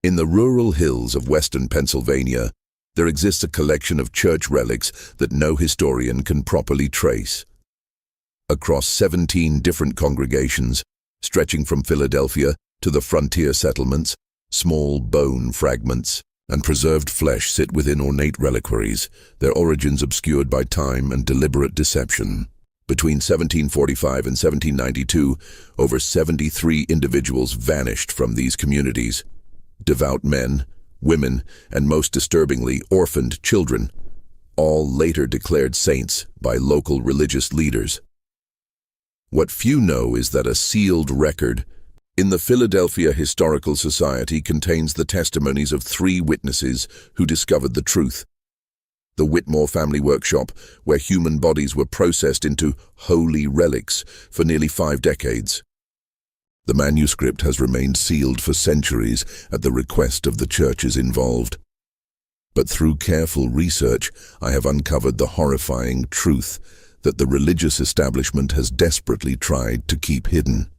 In the rural hills of western Pennsylvania, there exists a collection of church relics that no historian can properly trace. Across 17 different congregations, stretching from Philadelphia to the frontier settlements, small bone fragments and preserved flesh sit within ornate reliquaries, their origins obscured by time and deliberate deception. Between 1745 and 1792, over 73 individuals vanished from these communities. Devout men, women, and most disturbingly, orphaned children, all later declared saints by local religious leaders. What few know is that a sealed record in the Philadelphia Historical Society contains the testimonies of 3 witnesses who discovered the truth. The Whitmore family workshop, where human bodies were processed into holy relics for nearly 5 decades. The manuscript has remained sealed for centuries at the request of the churches involved. But through careful research, I have uncovered the horrifying truth that the religious establishment has desperately tried to keep hidden.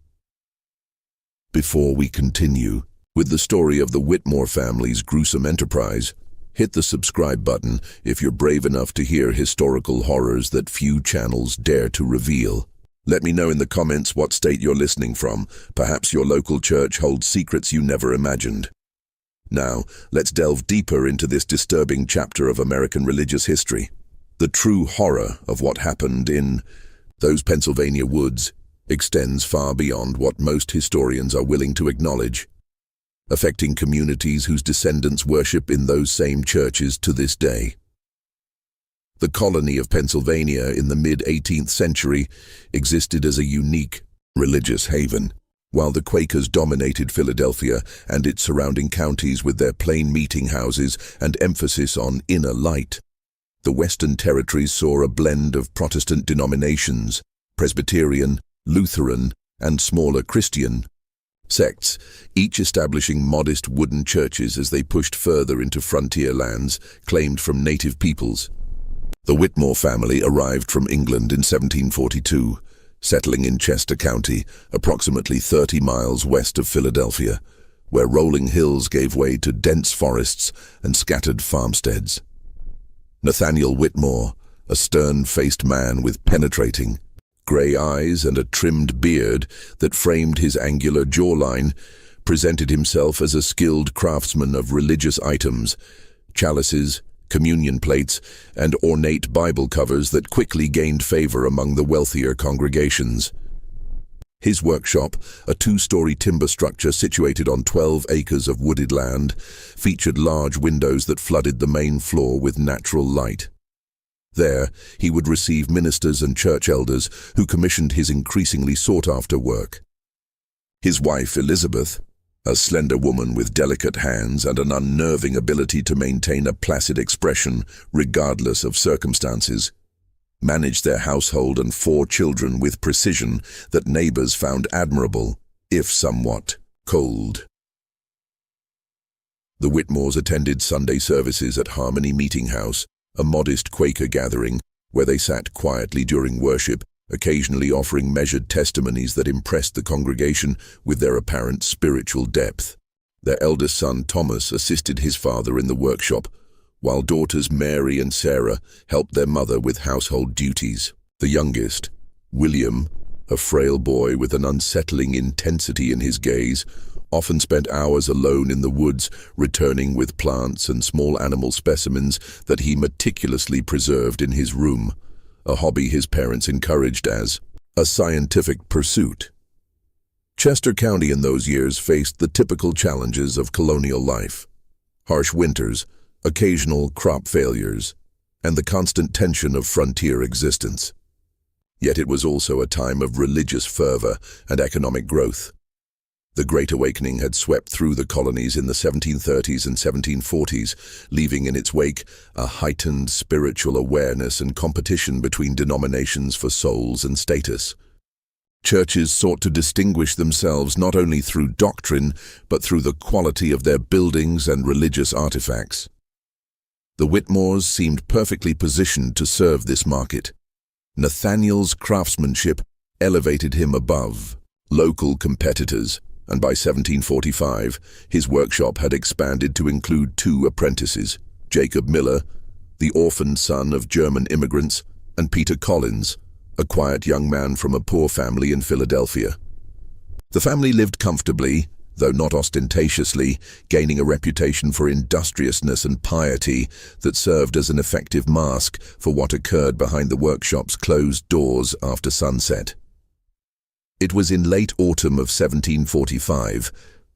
Before we continue with the story of the Whitmore family's gruesome enterprise, hit the subscribe button if you're brave enough to hear historical horrors that few channels dare to reveal. Let me know in the comments what state you're listening from. Perhaps your local church holds secrets you never imagined. Now, let's delve deeper into this disturbing chapter of American religious history. The true horror of what happened in those Pennsylvania woods extends far beyond what most historians are willing to acknowledge, affecting communities whose descendants worship in those same churches to this day. The colony of Pennsylvania in the mid-18th century existed as a unique religious haven. While the Quakers dominated Philadelphia and its surrounding counties with their plain meeting houses and emphasis on inner light, the Western territories saw a blend of Protestant denominations, Presbyterian, Lutheran, and smaller Christian sects, each establishing modest wooden churches as they pushed further into frontier lands claimed from native peoples. The Whitmore family arrived from England in 1742, settling in Chester County, approximately 30 miles west of Philadelphia, where rolling hills gave way to dense forests and scattered farmsteads. Nathaniel Whitmore, a stern-faced man with penetrating, grey eyes and a trimmed beard that framed his angular jawline, presented himself as a skilled craftsman of religious items, chalices, communion plates, and ornate Bible covers that quickly gained favor among the wealthier congregations. His workshop, a 2-story timber structure situated on 12 acres of wooded land, featured large windows that flooded the main floor with natural light. There, he would receive ministers and church elders who commissioned his increasingly sought-after work. His wife, Elizabeth, a slender woman with delicate hands and an unnerving ability to maintain a placid expression regardless of circumstances, managed their household and 4 children with precision that neighbors found admirable, if somewhat cold. The Whitmores attended Sunday services at Harmony Meeting House, a modest Quaker gathering where they sat quietly during worship, occasionally offering measured testimonies that impressed the congregation with their apparent spiritual depth. Their eldest son, Thomas, assisted his father in the workshop, while daughters Mary and Sarah helped their mother with household duties. The youngest, William, a frail boy with an unsettling intensity in his gaze, often spent hours alone in the woods, returning with plants and small animal specimens that he meticulously preserved in his room, a hobby his parents encouraged as a scientific pursuit. Chester County in those years faced the typical challenges of colonial life: harsh winters, occasional crop failures, and the constant tension of frontier existence. Yet it was also a time of religious fervor and economic growth. The Great Awakening had swept through the colonies in the 1730s and 1740s, leaving in its wake a heightened spiritual awareness and competition between denominations for souls and status. Churches sought to distinguish themselves not only through doctrine, but through the quality of their buildings and religious artifacts. The Whitmores seemed perfectly positioned to serve this market. Nathaniel's craftsmanship elevated him above local competitors, and by 1745, his workshop had expanded to include 2 apprentices, Jacob Miller, the orphaned son of German immigrants, and Peter Collins, a quiet young man from a poor family in Philadelphia. The family lived comfortably, though not ostentatiously, gaining a reputation for industriousness and piety that served as an effective mask for what occurred behind the workshop's closed doors after sunset. It was in late autumn of 1745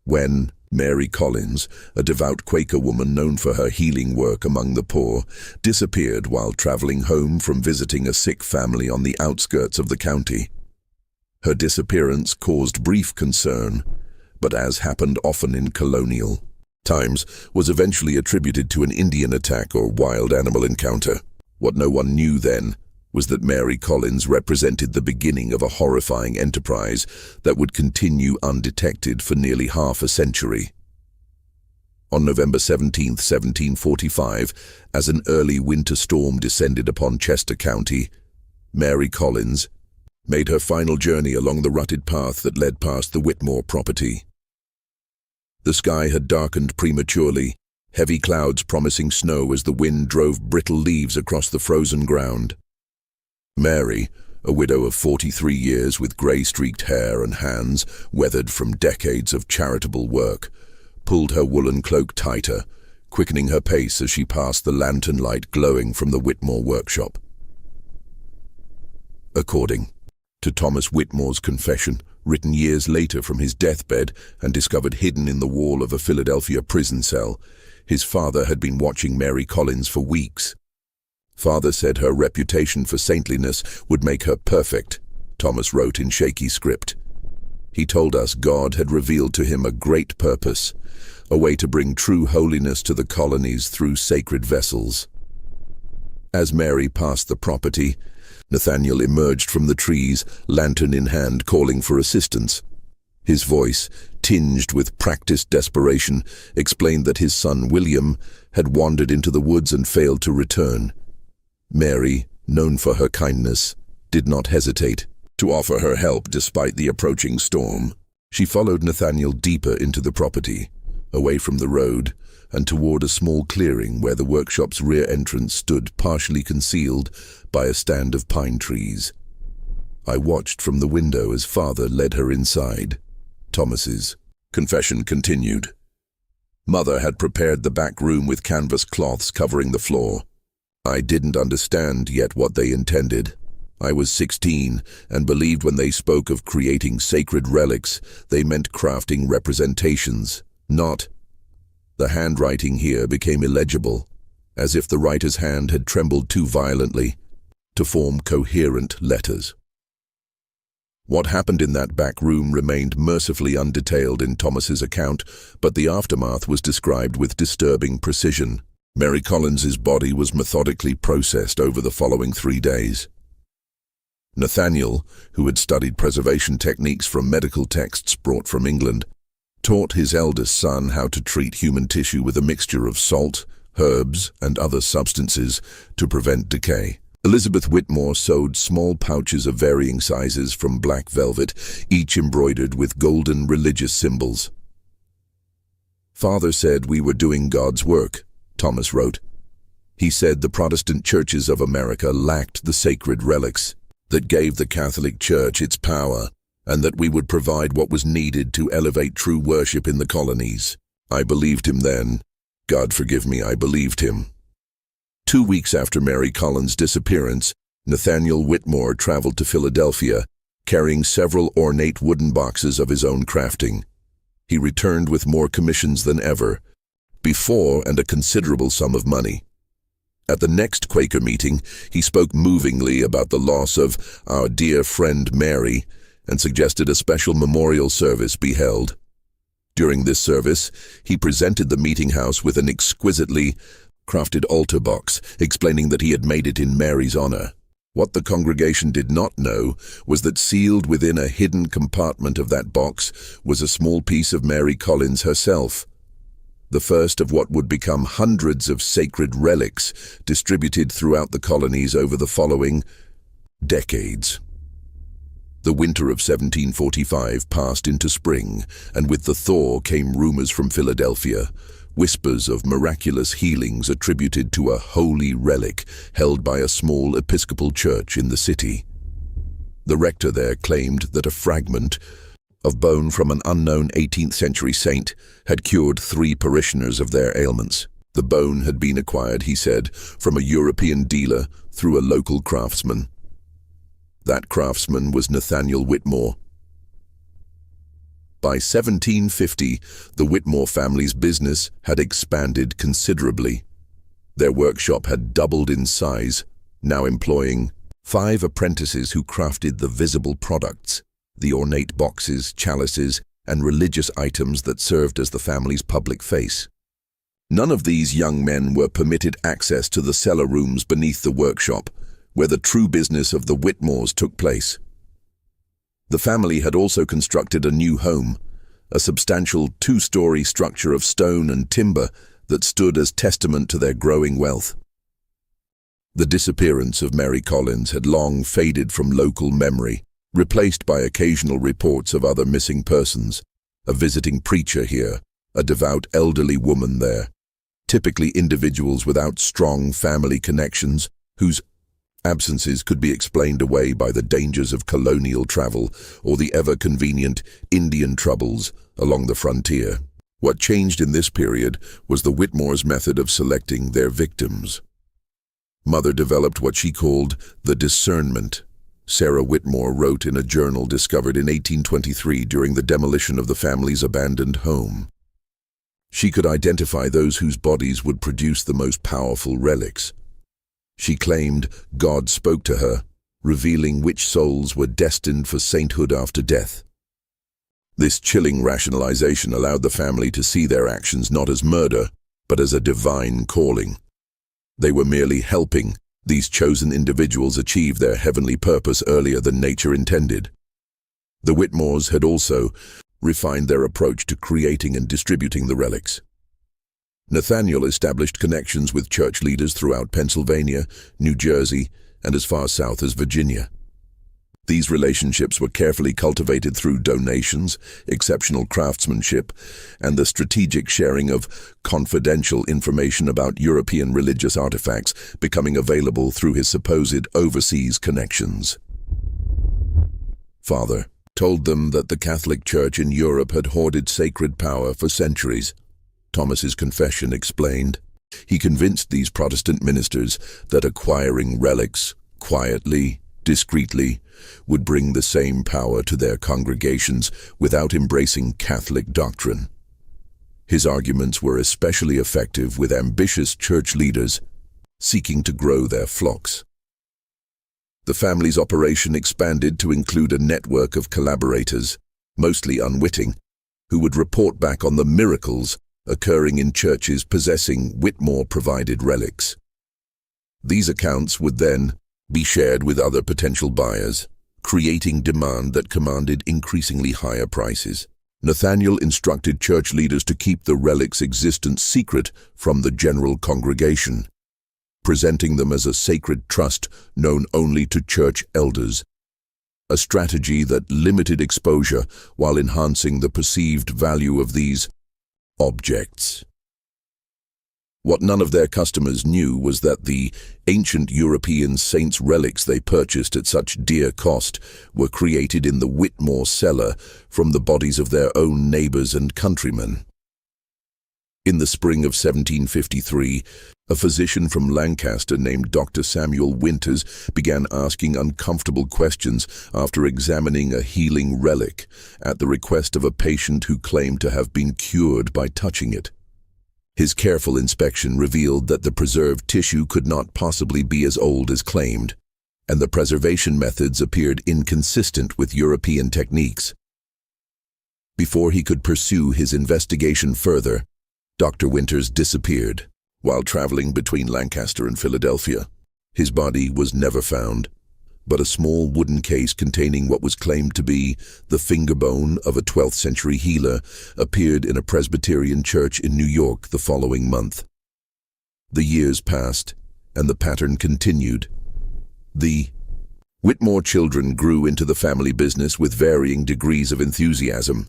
when Mary Collins, a devout Quaker woman known for her healing work among the poor, disappeared while traveling home from visiting a sick family on the outskirts of the county. Her disappearance caused brief concern, but as happened often in colonial times, was eventually attributed to an Indian attack or wild animal encounter. What no one knew then was that Mary Collins represented the beginning of a horrifying enterprise that would continue undetected for nearly half a century. On November 17, 1745, as an early winter storm descended upon Chester County, Mary Collins made her final journey along the rutted path that led past the Whitmore property. The sky had darkened prematurely, heavy clouds promising snow as the wind drove brittle leaves across the frozen ground. Mary, a widow of 43 years with grey-streaked hair and hands weathered from decades of charitable work, pulled her woolen cloak tighter, quickening her pace as she passed the lantern light glowing from the Whitmore workshop. According to Thomas Whitmore's confession, written years later from his deathbed and discovered hidden in the wall of a Philadelphia prison cell, his father had been watching Mary Collins for weeks. Father said her reputation for saintliness would make her perfect, Thomas wrote in shaky script. He told us God had revealed to him a great purpose, a way to bring true holiness to the colonies through sacred vessels. As Mary passed the property, Nathaniel emerged from the trees, lantern in hand, calling for assistance. His voice, tinged with practiced desperation, explained that his son William had wandered into the woods and failed to return. Mary, known for her kindness, did not hesitate to offer her help despite the approaching storm. She followed Nathaniel deeper into the property, away from the road, and toward a small clearing where the workshop's rear entrance stood partially concealed by a stand of pine trees. I watched from the window as Father led her inside. Thomas's confession continued. Mother had prepared the back room with canvas cloths covering the floor. I didn't understand yet what they intended. I was 16 and believed when they spoke of creating sacred relics, they meant crafting representations, not. The handwriting here became illegible, as if the writer's hand had trembled too violently to form coherent letters. What happened in that back room remained mercifully undetailed in Thomas's account, but the aftermath was described with disturbing precision. Mary Collins's body was methodically processed over the following 3 days. Nathaniel, who had studied preservation techniques from medical texts brought from England, taught his eldest son how to treat human tissue with a mixture of salt, herbs, and other substances to prevent decay. Elizabeth Whitmore sewed small pouches of varying sizes from black velvet, each embroidered with golden religious symbols. Father said we were doing God's work, Thomas wrote. He said the Protestant churches of America lacked the sacred relics that gave the Catholic Church its power, and that we would provide what was needed to elevate true worship in the colonies. I believed him then. God forgive me, I believed him. 2 weeks after Mary Collins' disappearance, Nathaniel Whitmore traveled to Philadelphia, carrying several ornate wooden boxes of his own crafting. He returned with more commissions than ever, before and a considerable sum of money. At the next Quaker meeting, he spoke movingly about the loss of our dear friend Mary and suggested a special memorial service be held. During this service, he presented the meeting house with an exquisitely crafted altar box, explaining that he had made it in Mary's honor. What the congregation did not know was that sealed within a hidden compartment of that box was a small piece of Mary Collins herself, the first of what would become hundreds of sacred relics distributed throughout the colonies over the following decades. The winter of 1745 passed into spring, and with the thaw came rumors from Philadelphia, whispers of miraculous healings attributed to a holy relic held by a small Episcopal church in the city. The rector there claimed that a fragment of bone from an unknown 18th century saint had cured 3 parishioners of their ailments. The bone had been acquired, he said, from a European dealer through a local craftsman. That craftsman was Nathaniel Whitmore. By 1750, the Whitmore family's business had expanded considerably. Their workshop had doubled in size, now employing 5 apprentices who crafted the visible products, the ornate boxes, chalices, and religious items that served as the family's public face. None of these young men were permitted access to the cellar rooms beneath the workshop, where the true business of the Whitmores took place. The family had also constructed a new home, a substantial 2-story structure of stone and timber that stood as testament to their growing wealth. The disappearance of Mary Collins had long faded from local memory, replaced by occasional reports of other missing persons, a visiting preacher here, a devout elderly woman there, typically individuals without strong family connections, whose absences could be explained away by the dangers of colonial travel or the ever-convenient Indian troubles along the frontier. What changed in this period was the Whitmores' method of selecting their victims. Mother developed what she called the discernment. Sarah Whitmore wrote in a journal discovered in 1823 during the demolition of the family's abandoned home. She could identify those whose bodies would produce the most powerful relics. She claimed God spoke to her, revealing which souls were destined for sainthood after death. This chilling rationalization allowed the family to see their actions not as murder, but as a divine calling. They were merely helping these chosen individuals achieve their heavenly purpose earlier than nature intended. The Whitmores had also refined their approach to creating and distributing the relics. Nathaniel established connections with church leaders throughout Pennsylvania, New Jersey, and as far south as Virginia. These relationships were carefully cultivated through donations, exceptional craftsmanship, and the strategic sharing of confidential information about European religious artifacts becoming available through his supposed overseas connections. Father told them that the Catholic Church in Europe had hoarded sacred power for centuries. Thomas's confession explained. He convinced these Protestant ministers that acquiring relics quietly, discreetly, would bring the same power to their congregations without embracing Catholic doctrine. His arguments were especially effective with ambitious church leaders seeking to grow their flocks. The family's operation expanded to include a network of collaborators, mostly unwitting, who would report back on the miracles occurring in churches possessing Whitmore-provided relics. These accounts would then be shared with other potential buyers, creating demand that commanded increasingly higher prices. Nathaniel instructed church leaders to keep the relics' existence secret from the general congregation, presenting them as a sacred trust known only to church elders, a strategy that limited exposure while enhancing the perceived value of these objects. What none of their customers knew was that the ancient European saints' relics they purchased at such dear cost were created in the Whitmore cellar from the bodies of their own neighbors and countrymen. In the spring of 1753, a physician from Lancaster named Dr. Samuel Winters began asking uncomfortable questions after examining a healing relic at the request of a patient who claimed to have been cured by touching it. His careful inspection revealed that the preserved tissue could not possibly be as old as claimed, and the preservation methods appeared inconsistent with European techniques. Before he could pursue his investigation further, Dr. Winters disappeared while traveling between Lancaster and Philadelphia. His body was never found, but a small wooden case containing what was claimed to be the finger bone of a 12th century healer appeared in a Presbyterian church in New York the following month. The years passed, and the pattern continued. The Whitmore children grew into the family business with varying degrees of enthusiasm.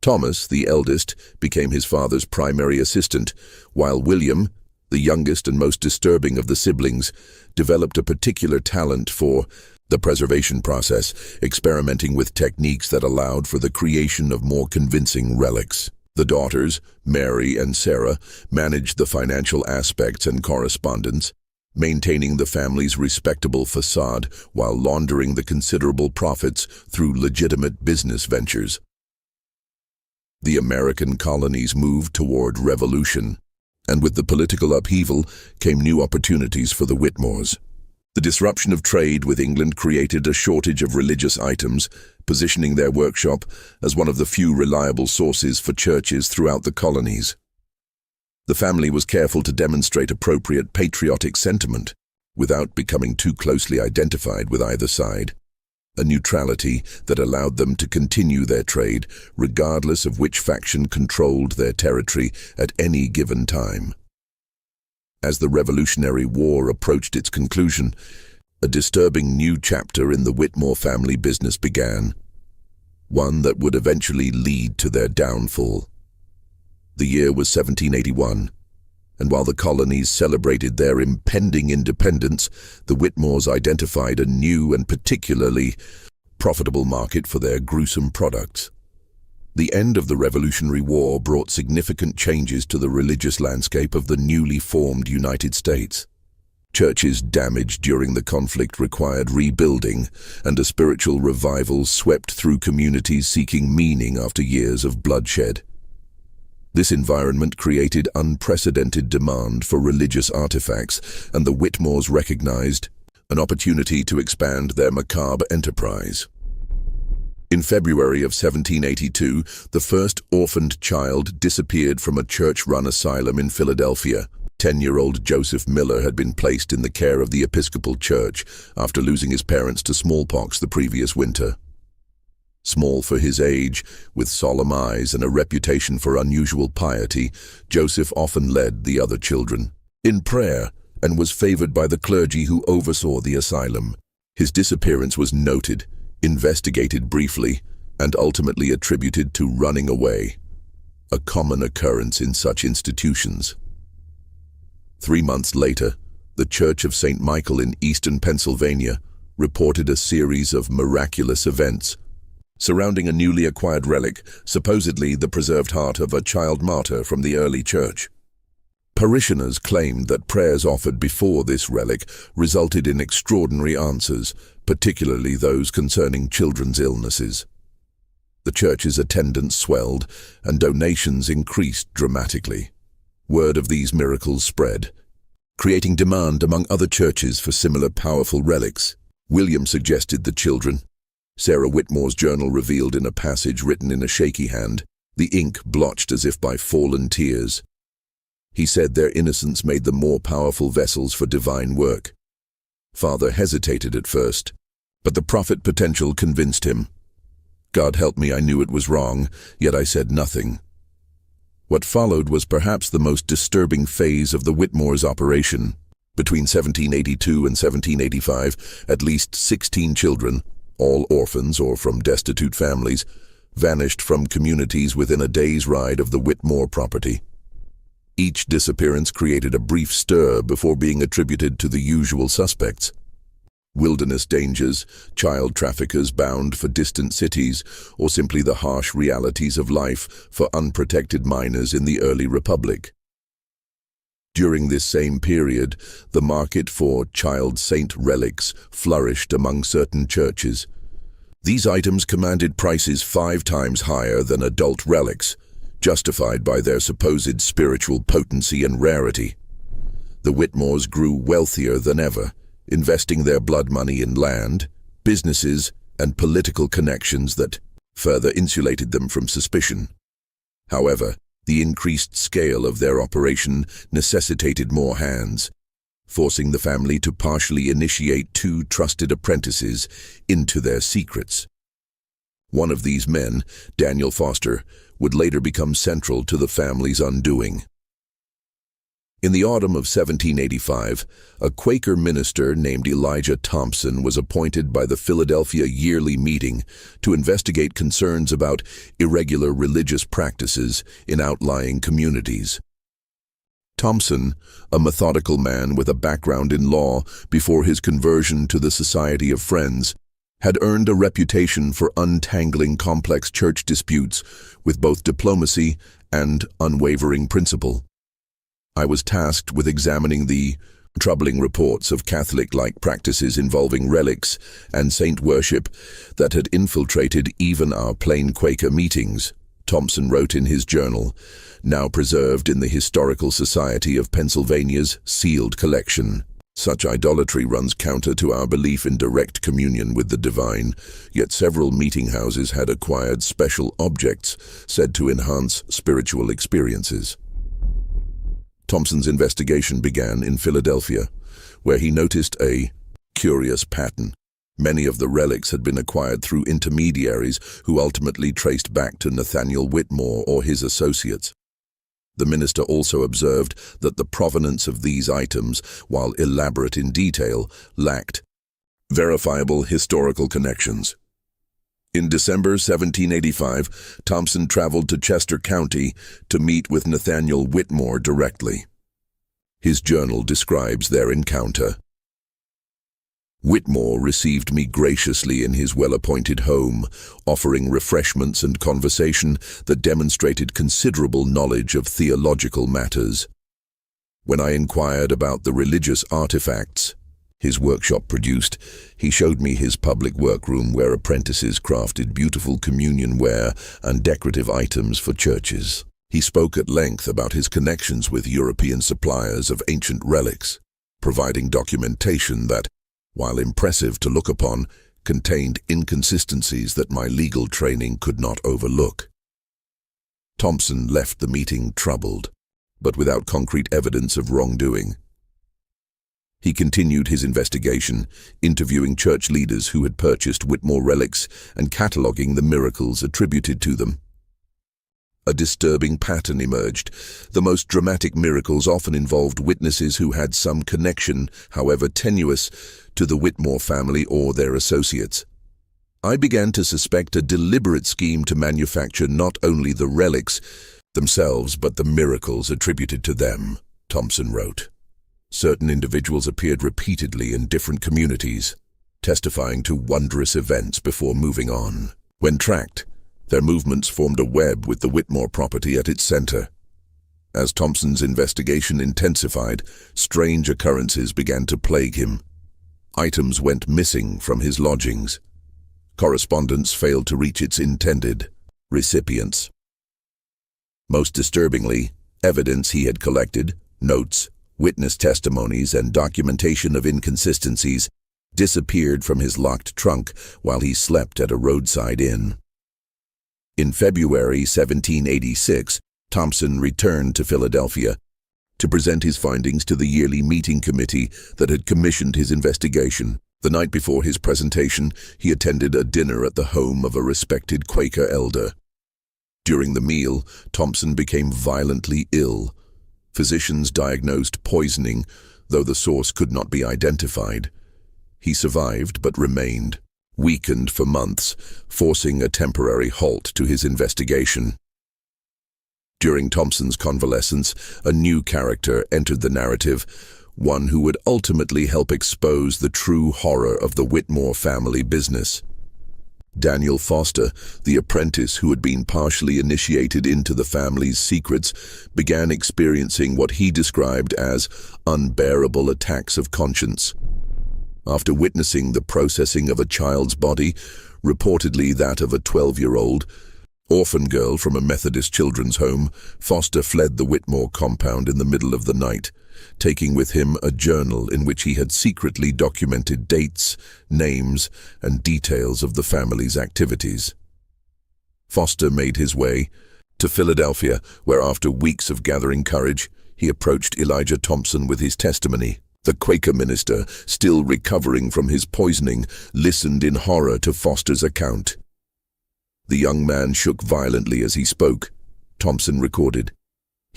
Thomas, the eldest, became his father's primary assistant, while William, the youngest and most disturbing of the siblings, developed a particular talent for the preservation process, experimenting with techniques that allowed for the creation of more convincing relics. The daughters, Mary and Sarah, managed the financial aspects and correspondence, maintaining the family's respectable facade while laundering the considerable profits through legitimate business ventures. The American colonies moved toward revolution, and with the political upheaval came new opportunities for the Whitmores. The disruption of trade with England created a shortage of religious items, positioning their workshop as one of the few reliable sources for churches throughout the colonies. The family was careful to demonstrate appropriate patriotic sentiment without becoming too closely identified with either side, a neutrality that allowed them to continue their trade regardless of which faction controlled their territory at any given time. As the Revolutionary War approached its conclusion, a disturbing new chapter in the Whitmore family business began, one that would eventually lead to their downfall. The year was 1781, and while the colonies celebrated their impending independence, the Whitmores identified a new and particularly profitable market for their gruesome products. The end of the Revolutionary War brought significant changes to the religious landscape of the newly formed United States. Churches damaged during the conflict required rebuilding, and a spiritual revival swept through communities seeking meaning after years of bloodshed. This environment created unprecedented demand for religious artifacts, and the Whitmores recognized an opportunity to expand their macabre enterprise. In February of 1782, the first orphaned child disappeared from a church-run asylum in Philadelphia. 10-year-old Joseph Miller had been placed in the care of the Episcopal Church after losing his parents to smallpox the previous winter. Small for his age, with solemn eyes and a reputation for unusual piety, Joseph often led the other children in prayer and was favored by the clergy who oversaw the asylum. His disappearance was noted, investigated briefly, and ultimately attributed to running away, a common occurrence in such institutions. 3 months later, the Church of St. Michael in eastern Pennsylvania reported a series of miraculous events surrounding a newly acquired relic, supposedly the preserved heart of a child martyr from the early church. Parishioners claimed that prayers offered before this relic resulted in extraordinary answers, particularly those concerning children's illnesses. The church's attendance swelled, and donations increased dramatically. Word of these miracles spread, creating demand among other churches for similar powerful relics. William suggested the children. Sarah Whitmore's journal revealed in a passage written in a shaky hand, the ink blotched as if by fallen tears. He said their innocence made them more powerful vessels for divine work. Father hesitated at first, but the prophet potential convinced him. God help me, I knew it was wrong, yet I said nothing. What followed was perhaps the most disturbing phase of the Whitmores' operation. Between 1782 and 1785, at least 16 children, all orphans or from destitute families, vanished from communities within a day's ride of the Whitmore property. Each disappearance created a brief stir before being attributed to the usual suspects. Wilderness dangers, child traffickers bound for distant cities, or simply the harsh realities of life for unprotected minors in the early Republic. During this same period, the market for child saint relics flourished among certain churches. These items commanded prices 5 times higher than adult relics, justified by their supposed spiritual potency and rarity. The Whitmores grew wealthier than ever, investing their blood money in land, businesses, and political connections that further insulated them from suspicion. However, the increased scale of their operation necessitated more hands, forcing the family to partially initiate 2 trusted apprentices into their secrets. One of these men, Daniel Foster, would later become central to the family's undoing. In the autumn of 1785, a Quaker minister named Elijah Thompson was appointed by the Philadelphia Yearly Meeting to investigate concerns about irregular religious practices in outlying communities. Thompson, a methodical man with a background in law before his conversion to the Society of Friends, had earned a reputation for untangling complex church disputes with both diplomacy and unwavering principle. I was tasked with examining the troubling reports of Catholic-like practices involving relics and saint worship that had infiltrated even our plain Quaker meetings, Thompson wrote in his journal, now preserved in the Historical Society of Pennsylvania's sealed collection. Such idolatry runs counter to our belief in direct communion with the divine, yet several meeting houses had acquired special objects said to enhance spiritual experiences. Thompson's investigation began in Philadelphia, where he noticed a curious pattern. Many of the relics had been acquired through intermediaries who ultimately traced back to Nathaniel Whitmore or his associates. The minister also observed that the provenance of these items, while elaborate in detail, lacked verifiable historical connections. In December 1785, Thompson traveled to Chester County to meet with Nathaniel Whitmore directly. His journal describes their encounter. Whitmore received me graciously in his well-appointed home, offering refreshments and conversation that demonstrated considerable knowledge of theological matters. When I inquired about the religious artifacts his workshop produced, he showed me his public workroom where apprentices crafted beautiful communion ware and decorative items for churches. He spoke at length about his connections with European suppliers of ancient relics, providing documentation that, while impressive to look upon, contained inconsistencies that my legal training could not overlook. Thompson left the meeting troubled, but without concrete evidence of wrongdoing. He continued his investigation, interviewing church leaders who had purchased Whitmore relics and cataloging the miracles attributed to them. A disturbing pattern emerged. The most dramatic miracles often involved witnesses who had some connection, however tenuous, to the Whitmore family or their associates. I began to suspect a deliberate scheme to manufacture not only the relics themselves but the miracles attributed to them, Thompson wrote. Certain individuals appeared repeatedly in different communities, testifying to wondrous events before moving on. When tracked, their movements formed a web with the Whitmore property at its center. As Thompson's investigation intensified, strange occurrences began to plague him. Items went missing from his lodgings. Correspondence failed to reach its intended recipients. Most disturbingly, evidence he had collected, notes, witness testimonies, and documentation of inconsistencies disappeared from his locked trunk while he slept at a roadside inn. In February 1786, Thompson returned to Philadelphia to present his findings to the yearly meeting committee that had commissioned his investigation. The night before his presentation, he attended a dinner at the home of a respected Quaker elder. During the meal, Thompson became violently ill. Physicians diagnosed poisoning, though the source could not be identified. He survived but remained weakened for months, forcing a temporary halt to his investigation. During Thompson's convalescence, a new character entered the narrative, one who would ultimately help expose the true horror of the Whitmore family business. Daniel Foster, the apprentice who had been partially initiated into the family's secrets, began experiencing what he described as unbearable attacks of conscience. After witnessing the processing of a child's body, reportedly that of a 12-year-old orphan girl from a Methodist children's home, Foster fled the Whitmore compound in the middle of the night, taking with him a journal in which he had secretly documented dates, names, and details of the family's activities. Foster made his way to Philadelphia, where after weeks of gathering courage, he approached Elijah Thompson with his testimony. The Quaker minister, still recovering from his poisoning, listened in horror to Foster's account. The young man shook violently as he spoke, Thompson recorded.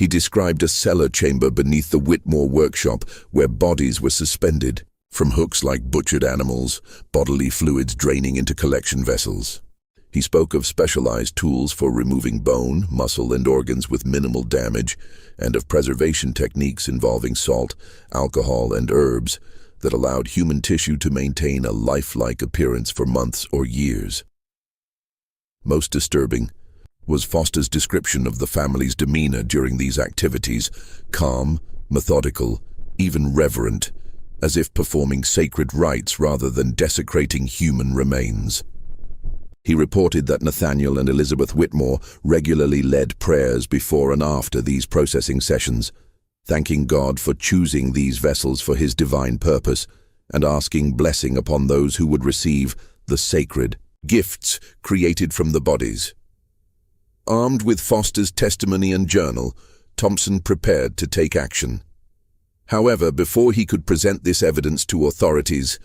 He described a cellar chamber beneath the Whitmore workshop where bodies were suspended from hooks like butchered animals, bodily fluids draining into collection vessels. He spoke of specialized tools for removing bone, muscle, and organs with minimal damage, and of preservation techniques involving salt, alcohol, and herbs that allowed human tissue to maintain a lifelike appearance for months or years. Most disturbing was Foster's description of the family's demeanor during these activities: calm, methodical, even reverent, as if performing sacred rites rather than desecrating human remains. He reported that Nathaniel and Elizabeth Whitmore regularly led prayers before and after these processing sessions, thanking God for choosing these vessels for his divine purpose and asking blessing upon those who would receive the sacred gifts created from the bodies. Armed with Foster's testimony and journal, Thompson prepared to take action. However, before he could present this evidence to authorities,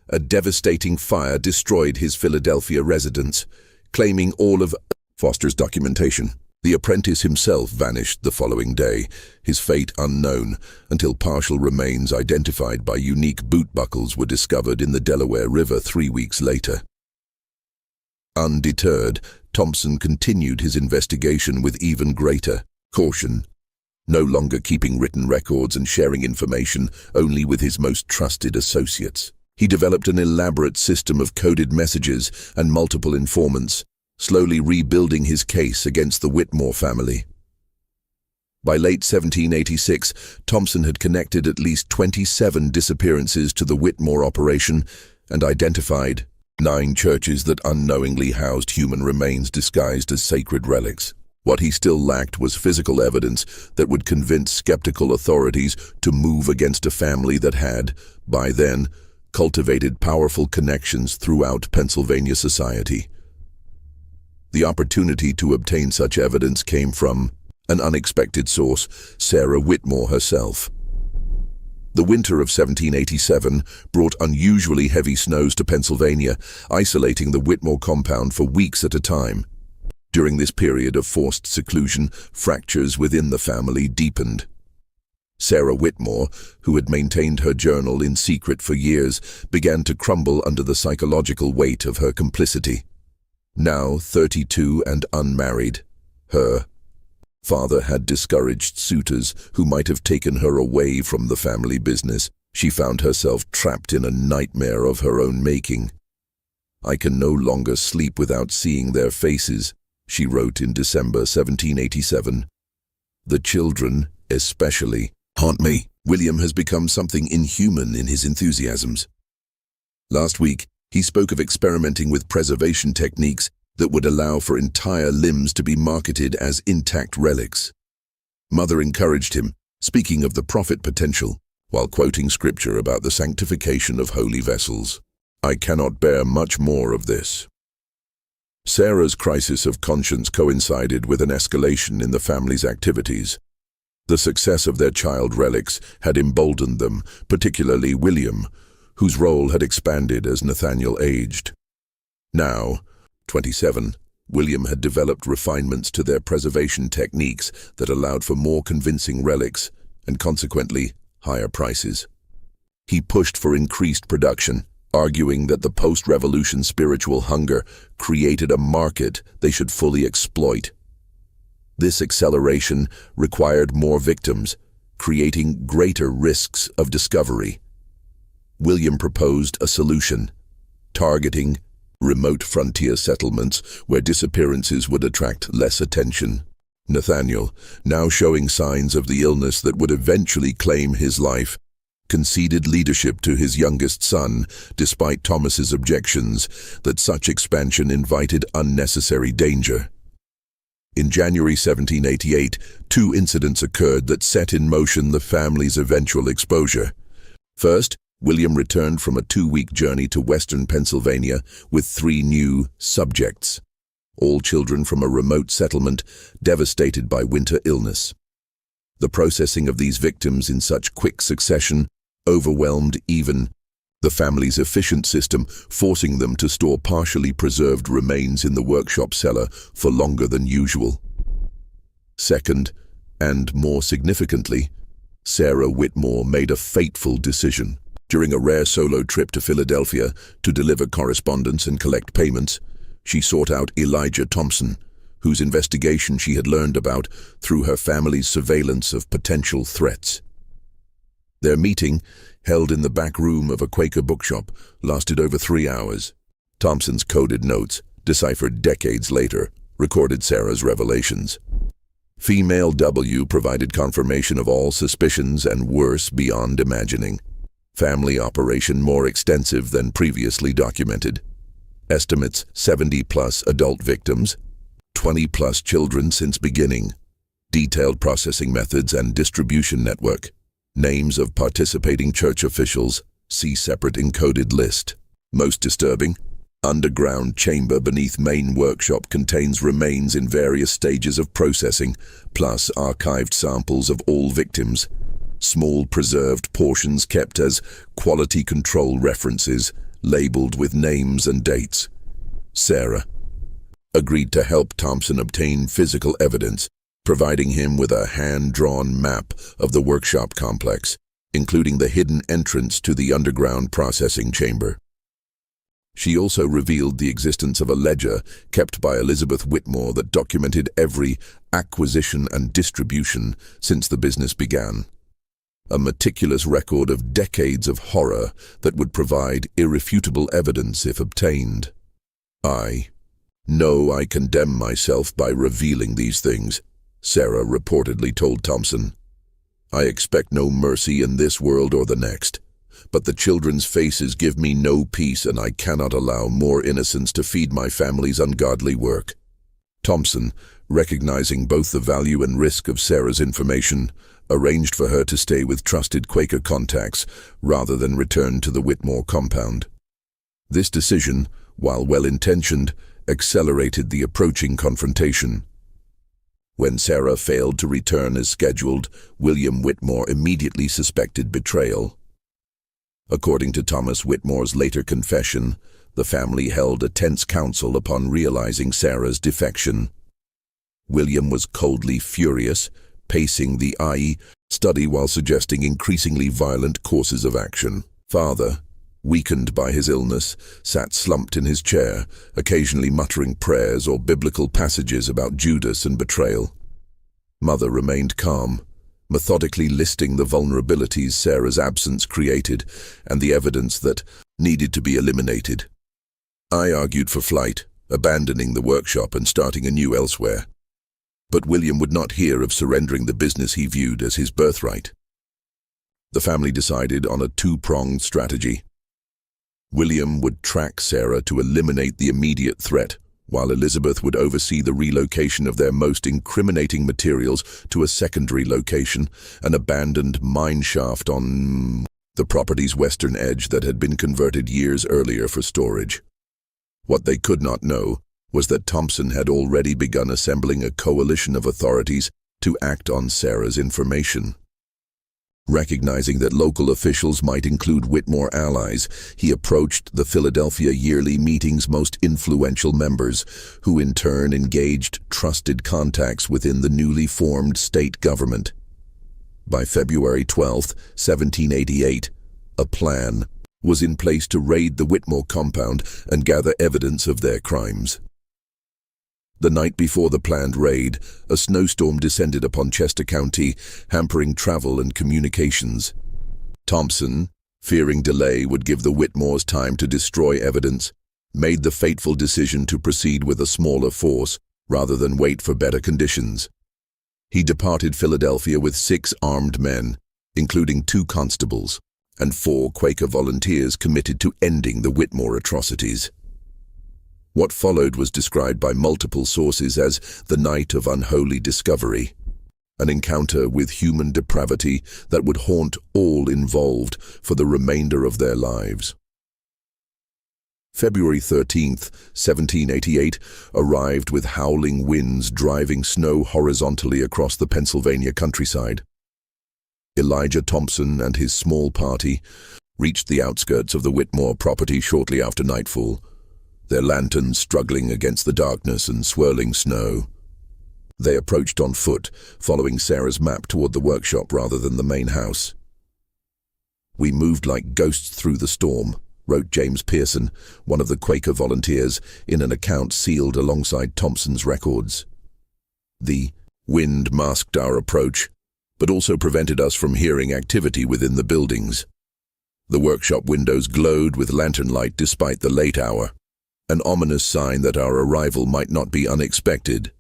a devastating fire destroyed his Philadelphia residence, claiming all of Foster's documentation. The apprentice himself vanished the following day, his fate unknown, until partial remains identified by unique boot buckles were discovered in the Delaware River 3 weeks later. Undeterred, Thompson continued his investigation with even greater caution, no longer keeping written records and sharing information only with his most trusted associates. He developed an elaborate system of coded messages and multiple informants, slowly rebuilding his case against the Whitmore family. By late 1786, Thompson had connected at least 27 disappearances to the Whitmore operation and identified 9 churches that unknowingly housed human remains disguised as sacred relics. What he still lacked was physical evidence that would convince skeptical authorities to move against a family that had, by then, cultivated powerful connections throughout Pennsylvania society. The opportunity to obtain such evidence came from an unexpected source, Sarah Whitmore herself. The winter of 1787 brought unusually heavy snows to Pennsylvania, isolating the Whitmore compound for weeks at a time. During this period of forced seclusion, fractures within the family deepened. Sarah Whitmore, who had maintained her journal in secret for years, began to crumble under the psychological weight of her complicity. Now 32 and unmarried, her father had discouraged suitors who might have taken her away from the family business. She found herself trapped in a nightmare of her own making. "I can no longer sleep without seeing their faces," she wrote in December 1787. "The children, especially, haunt me." William has become something inhuman in his enthusiasms. Last week, he spoke of experimenting with preservation techniques that would allow for entire limbs to be marketed as intact relics. Mother encouraged him, speaking of the profit potential, while quoting scripture about the sanctification of holy vessels. "I cannot bear much more of this." Sarah's crisis of conscience coincided with an escalation in the family's activities. The success of their child relics had emboldened them, particularly William, whose role had expanded as Nathaniel aged. Now, 27, William had developed refinements to their preservation techniques that allowed for more convincing relics and consequently higher prices. He pushed for increased production, arguing that the post-revolution spiritual hunger created a market they should fully exploit. This acceleration required more victims, creating greater risks of discovery. William proposed a solution, targeting remote frontier settlements where disappearances would attract less attention. Nathaniel, now showing signs of the illness that would eventually claim his life, conceded leadership to his youngest son, despite Thomas's objections that such expansion invited unnecessary danger. In January 1788, 2 incidents occurred that set in motion the family's eventual exposure. First, William returned from a 2-week journey to western Pennsylvania with 3 new subjects, all children from a remote settlement devastated by winter illness. The processing of these victims in such quick succession overwhelmed even the family's efficient system, forcing them to store partially preserved remains in the workshop cellar for longer than usual. Second, And more significantly, Sarah Whitmore made a fateful decision. During a rare solo trip to Philadelphia to deliver correspondence and collect payments, she sought out Elijah Thompson, whose investigation she had learned about through her family's surveillance of potential threats. Their meeting, held in the back room of a Quaker bookshop, lasted over 3 hours. Thompson's coded notes, deciphered decades later, recorded Sarah's revelations. Female W provided confirmation of all suspicions and worse beyond imagining. Family operation more extensive than previously documented. Estimates 70+ adult victims, 20+ children since beginning. Detailed processing methods and distribution network. Names of participating church officials, see separate encoded list. Most disturbing, underground chamber beneath main workshop contains remains in various stages of processing, plus archived samples of all victims. Small preserved portions kept as quality control references, labeled with names and dates. Sarah agreed to help Thompson obtain physical evidence, providing him with a hand-drawn map of the workshop complex, including the hidden entrance to the underground processing chamber. She also revealed the existence of a ledger kept by Elizabeth Whitmore that documented every acquisition and distribution since the business began. A meticulous record of decades of horror that would provide irrefutable evidence if obtained. I know I condemn myself by revealing these things, Sarah reportedly told Thompson. I expect no mercy in this world or the next, but the children's faces give me no peace, and I cannot allow more innocence to feed my family's ungodly work. Thompson, recognizing both the value and risk of Sarah's information, arranged for her to stay with trusted Quaker contacts rather than return to the Whitmore compound. This decision, while well-intentioned, accelerated the approaching confrontation. When Sarah failed to return as scheduled, William Whitmore immediately suspected betrayal. According to Thomas Whitmore's later confession, the family held a tense council upon realizing Sarah's defection. William was coldly furious, pacing the IE study while suggesting increasingly violent courses of action. Father, weakened by his illness, sat slumped in his chair, occasionally muttering prayers or biblical passages about Judas and betrayal. Mother remained calm, methodically listing the vulnerabilities Sarah's absence created and the evidence that needed to be eliminated. I argued for flight, abandoning the workshop and starting anew elsewhere. But William would not hear of surrendering the business he viewed as his birthright. The family decided on a two-pronged strategy. William would track Sarah to eliminate the immediate threat, while Elizabeth would oversee the relocation of their most incriminating materials to a secondary location, an abandoned mine shaft on the property's western edge that had been converted years earlier for storage. What they could not know was that Thompson had already begun assembling a coalition of authorities to act on Sarah's information. Recognizing that local officials might include Whitmore allies, he approached the Philadelphia yearly meeting's most influential members, who in turn engaged trusted contacts within the newly formed state government. By February 12, 1788, a plan was in place to raid the Whitmore compound and gather evidence of their crimes. The night before the planned raid, a snowstorm descended upon Chester County, hampering travel and communications. Thompson, fearing delay would give the Whitmores time to destroy evidence, made the fateful decision to proceed with a smaller force rather than wait for better conditions. He departed Philadelphia with 6 armed men, including 2 constables, and 4 Quaker volunteers committed to ending the Whitmore atrocities. What followed was described by multiple sources as the night of unholy discovery, an encounter with human depravity that would haunt all involved for the remainder of their lives. February 13, 1788, arrived with howling winds driving snow horizontally across the Pennsylvania countryside. Elijah Thompson and his small party reached the outskirts of the Whitmore property shortly after nightfall, their lanterns struggling against the darkness and swirling snow. They approached on foot, following Sarah's map toward the workshop rather than the main house. "We moved like ghosts through the storm," wrote James Pearson, one of the Quaker volunteers, in an account sealed alongside Thompson's records. "The wind masked our approach, but also prevented us from hearing activity within the buildings. The workshop windows glowed with lantern light despite the late hour, an ominous sign that our arrival might not be unexpected."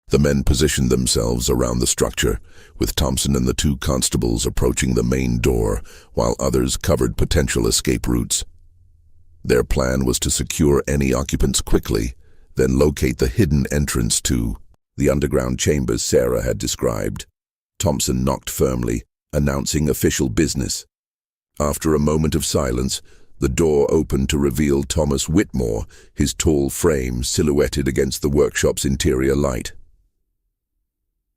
The men positioned themselves around the structure, with Thompson and the two constables approaching the main door, while others covered potential escape routes. Their plan was to secure any occupants quickly, then locate the hidden entrance to the underground chambers Sarah had described. Thompson knocked firmly, announcing official business. After a moment of silence, the door opened to reveal Thomas Whitmore, his tall frame silhouetted against the workshop's interior light.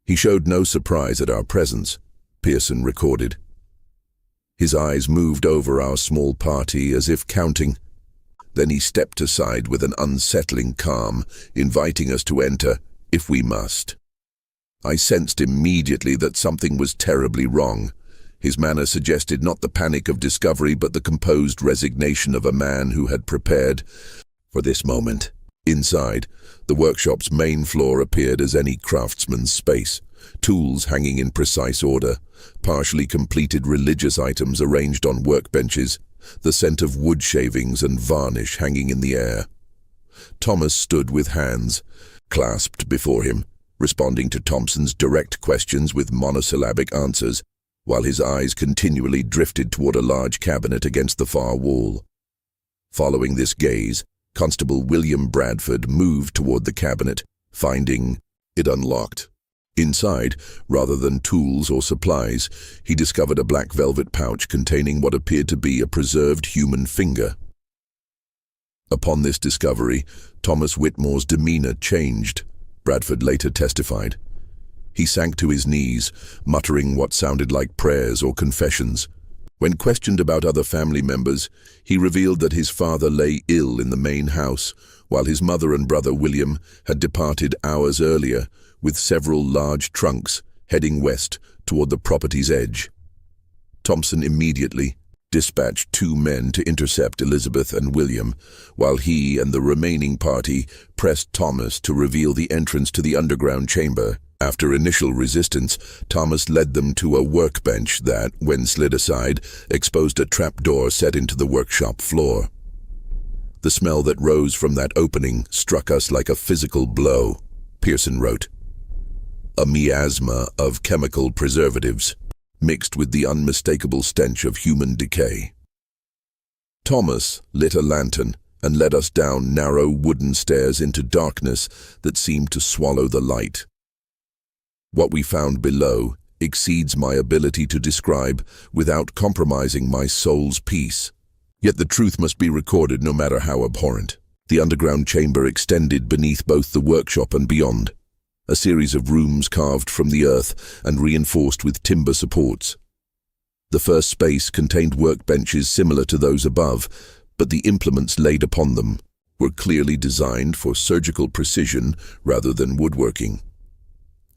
"He showed no surprise at our presence," Pearson recorded. "His eyes moved over our small party as if counting. Then he stepped aside with an unsettling calm, inviting us to enter, if we must. I sensed immediately that something was terribly wrong. His manner suggested not the panic of discovery but the composed resignation of a man who had prepared for this moment." Inside, the workshop's main floor appeared as any craftsman's space, tools hanging in precise order, partially completed religious items arranged on workbenches, the scent of wood shavings and varnish hanging in the air. Thomas stood with hands clasped before him, responding to Thompson's direct questions with monosyllabic answers, while his eyes continually drifted toward a large cabinet against the far wall. Following this gaze, Constable William Bradford moved toward the cabinet, finding it unlocked. Inside, rather than tools or supplies, he discovered a black velvet pouch containing what appeared to be a preserved human finger. Upon this discovery, Thomas Whitmore's demeanor changed, Bradford later testified. He sank to his knees, muttering what sounded like prayers or confessions. When questioned about other family members, he revealed that his father lay ill in the main house, while his mother and brother William had departed hours earlier, with several large trunks heading west toward the property's edge. Thompson immediately dispatched 2 men to intercept Elizabeth and William, while he and the remaining party pressed Thomas to reveal the entrance to the underground chamber. After initial resistance, Thomas led them to a workbench that, when slid aside, exposed a trapdoor set into the workshop floor. "The smell that rose from that opening struck us like a physical blow," Pearson wrote. "A miasma of chemical preservatives, mixed with the unmistakable stench of human decay." Thomas lit a lantern and led us down narrow wooden stairs into darkness that seemed to swallow the light. What we found below exceeds my ability to describe without compromising my soul's peace. Yet the truth must be recorded no matter how abhorrent. The underground chamber extended beneath both the workshop and beyond, a series of rooms carved from the earth and reinforced with timber supports. The first space contained workbenches similar to those above, but the implements laid upon them were clearly designed for surgical precision rather than woodworking.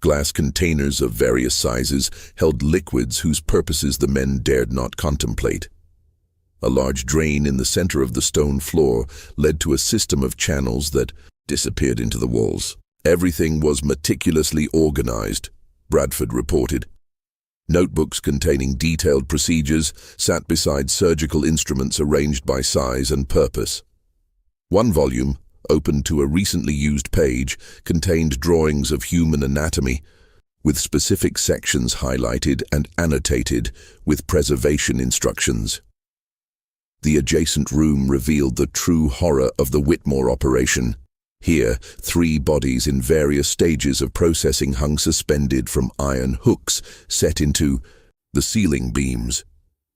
Glass containers of various sizes held liquids whose purposes the men dared not contemplate. A large drain in the center of the stone floor led to a system of channels that disappeared into the walls. Everything was meticulously organized, Bradford reported. Notebooks containing detailed procedures sat beside surgical instruments arranged by size and purpose. One volume, open to a recently used page, contained drawings of human anatomy, with specific sections highlighted and annotated with preservation instructions. The adjacent room revealed the true horror of the Whitmore operation. Here, 3 bodies in various stages of processing hung suspended from iron hooks set into the ceiling beams.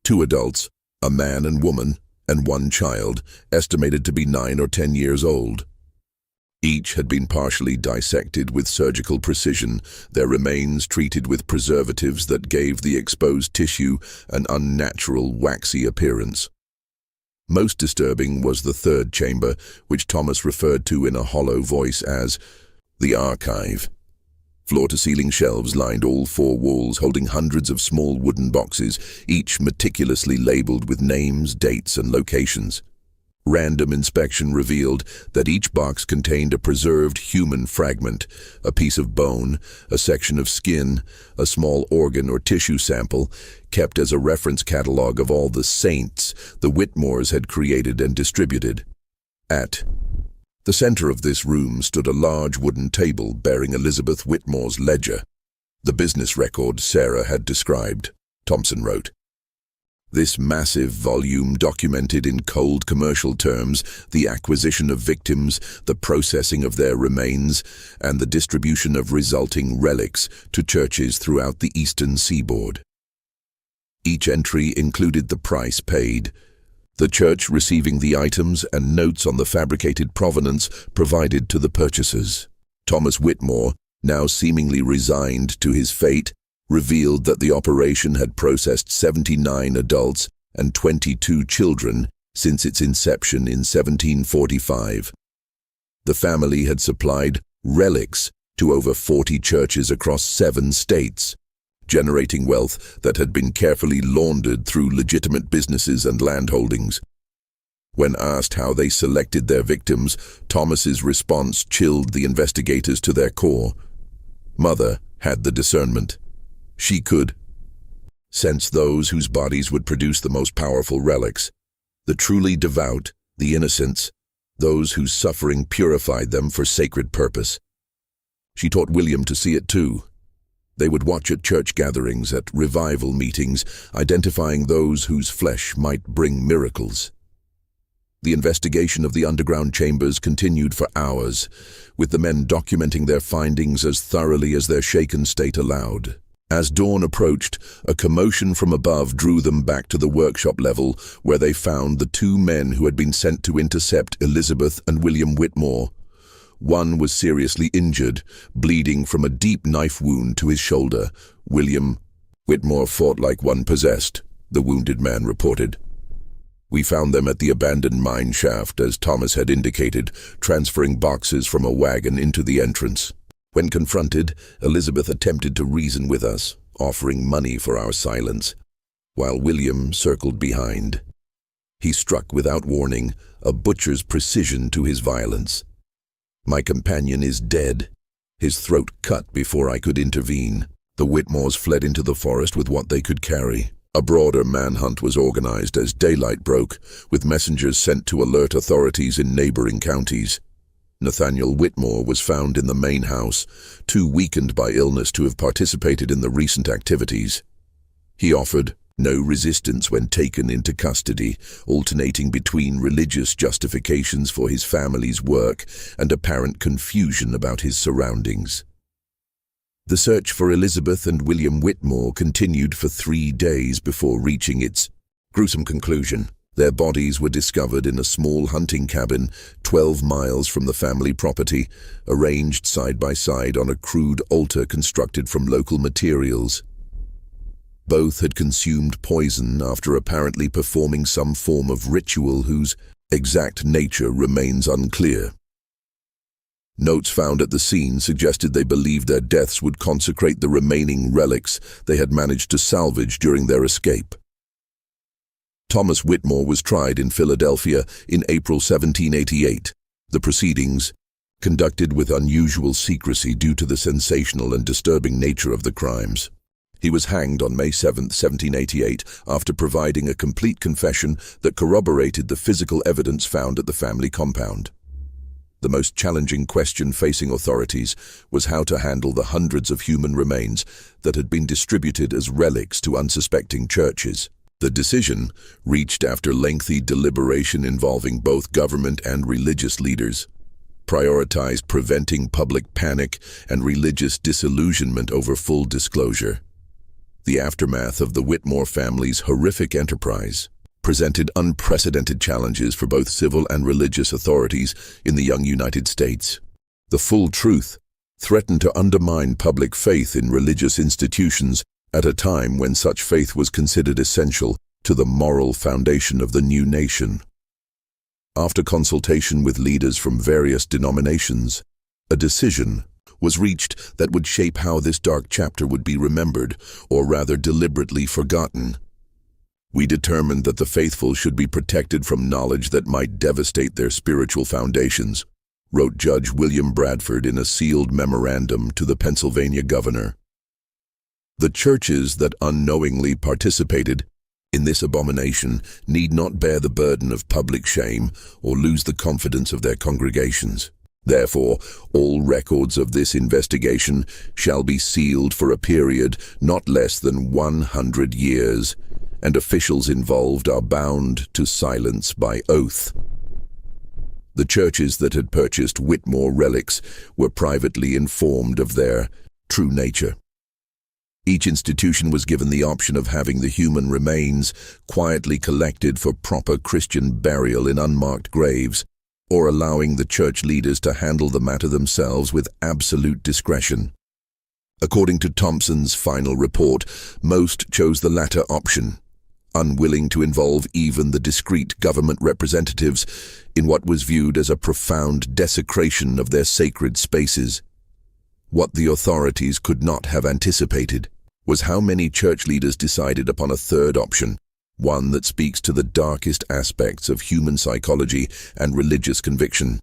2 adults, a man and woman, and 1 child, estimated to be 9 or 10 years old. Each had been partially dissected with surgical precision, their remains treated with preservatives that gave the exposed tissue an unnatural, waxy appearance. Most disturbing was the 3rd chamber, which Thomas referred to in a hollow voice as the archive. Floor-to-ceiling shelves lined all four walls, holding hundreds of small wooden boxes, each meticulously labeled with names, dates, and locations. Random inspection revealed that each box contained a preserved human fragment, a piece of bone, a section of skin, a small organ or tissue sample, kept as a reference catalog of all the saints the Whitmores had created and distributed. At the center of this room stood a large wooden table bearing Elizabeth Whitmore's ledger, the business record Sarah had described, Thompson wrote. This massive volume documented in cold commercial terms the acquisition of victims, the processing of their remains, and the distribution of resulting relics to churches throughout the eastern seaboard. Each entry included the price paid, the church receiving the items and notes on the fabricated provenance provided to the purchasers. Thomas Whitmore, now seemingly resigned to his fate, revealed that the operation had processed 79 adults and 22 children since its inception in 1745. The family had supplied relics to over 40 churches across 7 states, generating wealth that had been carefully laundered through legitimate businesses and landholdings. When asked how they selected their victims, Thomas's response chilled the investigators to their core. Mother had the discernment. She could sense those whose bodies would produce the most powerful relics, the truly devout, the innocents, those whose suffering purified them for sacred purpose. She taught William to see it too. They would watch at church gatherings, at revival meetings, identifying those whose flesh might bring miracles. The investigation of the underground chambers continued for hours, with the men documenting their findings as thoroughly as their shaken state allowed. As dawn approached, a commotion from above drew them back to the workshop level, where they found the 2 men who had been sent to intercept Elizabeth and William Whitmore. One was seriously injured, bleeding from a deep knife wound to his shoulder. William Whitmore fought like one possessed, the wounded man reported. We found them at the abandoned mine shaft, as Thomas had indicated, transferring boxes from a wagon into the entrance. When confronted, Elizabeth attempted to reason with us, offering money for our silence, while William circled behind. He struck without warning, a butcher's precision to his violence. My companion is dead, his throat cut before I could intervene. The Whitmores fled into the forest with what they could carry. A broader manhunt was organized as daylight broke, with messengers sent to alert authorities in neighboring counties. Nathaniel Whitmore was found in the main house, too weakened by illness to have participated in the recent activities. He offered no resistance when taken into custody, alternating between religious justifications for his family's work and apparent confusion about his surroundings. The search for Elizabeth and William Whitmore continued for 3 days before reaching its gruesome conclusion. Their bodies were discovered in a small hunting cabin 12 miles from the family property, arranged side by side on a crude altar constructed from local materials. Both had consumed poison after apparently performing some form of ritual whose exact nature remains unclear. Notes found at the scene suggested they believed their deaths would consecrate the remaining relics they had managed to salvage during their escape. Thomas Whitmore was tried in Philadelphia in April 1788. The proceedings, conducted with unusual secrecy due to the sensational and disturbing nature of the crimes. He was hanged on May 7, 1788, after providing a complete confession that corroborated the physical evidence found at the family compound. The most challenging question facing authorities was how to handle the hundreds of human remains that had been distributed as relics to unsuspecting churches. The decision, reached after lengthy deliberation involving both government and religious leaders, prioritized preventing public panic and religious disillusionment over full disclosure. The aftermath of the Whitmore family's horrific enterprise presented unprecedented challenges for both civil and religious authorities in the young United States. The full truth threatened to undermine public faith in religious institutions at a time when such faith was considered essential to the moral foundation of the new nation. After consultation with leaders from various denominations, a decision was reached that would shape how this dark chapter would be remembered, or rather deliberately forgotten. We determined that the faithful should be protected from knowledge that might devastate their spiritual foundations, wrote Judge William Bradford in a sealed memorandum to the Pennsylvania governor. The churches that unknowingly participated in this abomination need not bear the burden of public shame or lose the confidence of their congregations. Therefore, all records of this investigation shall be sealed for a period not less than 100 years, and officials involved are bound to silence by oath. The churches that had purchased Whitmore relics were privately informed of their true nature. Each institution was given the option of having the human remains quietly collected for proper Christian burial in unmarked graves, or allowing the church leaders to handle the matter themselves with absolute discretion. According to Thompson's final report, most chose the latter option, unwilling to involve even the discreet government representatives in what was viewed as a profound desecration of their sacred spaces. What the authorities could not have anticipated was how many church leaders decided upon a third option, one that speaks to the darkest aspects of human psychology and religious conviction.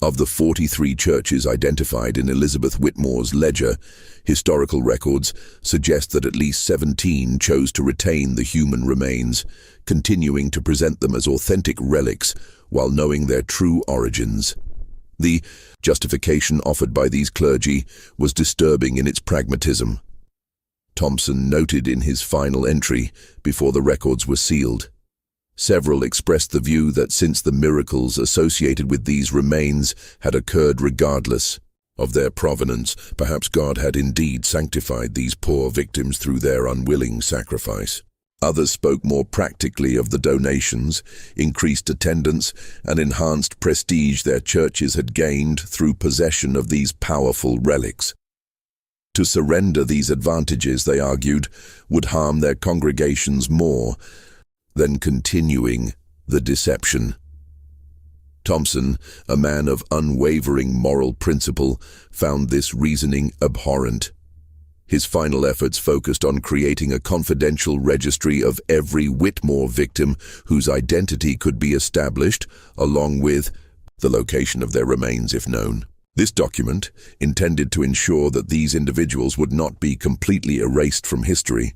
Of the 43 churches identified in Elizabeth Whitmore's ledger, historical records suggest that at least 17 chose to retain the human remains, continuing to present them as authentic relics while knowing their true origins. The justification offered by these clergy was disturbing in its pragmatism. Thompson noted in his final entry, before the records were sealed, several expressed the view that since the miracles associated with these remains had occurred regardless of their provenance, perhaps God had indeed sanctified these poor victims through their unwilling sacrifice. Others spoke more practically of the donations, increased attendance, and enhanced prestige their churches had gained through possession of these powerful relics. To surrender these advantages, they argued, would harm their congregations more than continuing the deception. Thompson, a man of unwavering moral principle, found this reasoning abhorrent. His final efforts focused on creating a confidential registry of every Whitmore victim whose identity could be established, along with the location of their remains if known. This document, intended to ensure that these individuals would not be completely erased from history,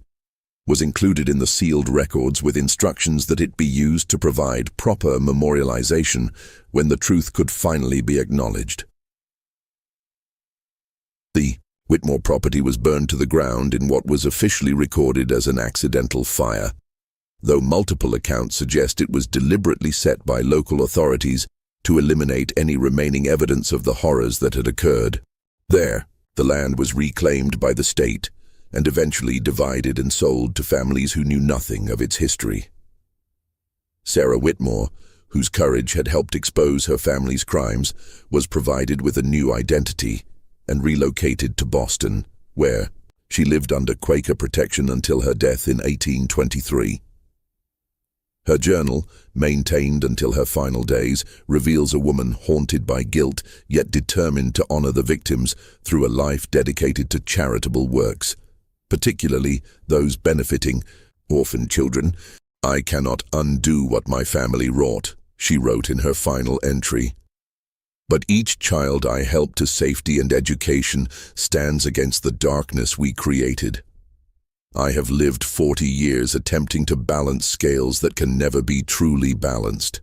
was included in the sealed records with instructions that it be used to provide proper memorialization when the truth could finally be acknowledged. The Whitmore property was burned to the ground in what was officially recorded as an accidental fire, though multiple accounts suggest it was deliberately set by local authorities to eliminate any remaining evidence of the horrors that had occurred. There, the land was reclaimed by the state and eventually divided and sold to families who knew nothing of its history. Sarah Whitmore, whose courage had helped expose her family's crimes, was provided with a new identity and relocated to Boston, where she lived under Quaker protection until her death in 1823. Her journal, maintained until her final days, reveals a woman haunted by guilt yet determined to honor the victims through a life dedicated to charitable works, particularly those benefiting orphan children. "I cannot undo what my family wrought," she wrote in her final entry. "But each child I help to safety and education stands against the darkness we created. I have lived 40 years attempting to balance scales that can never be truly balanced.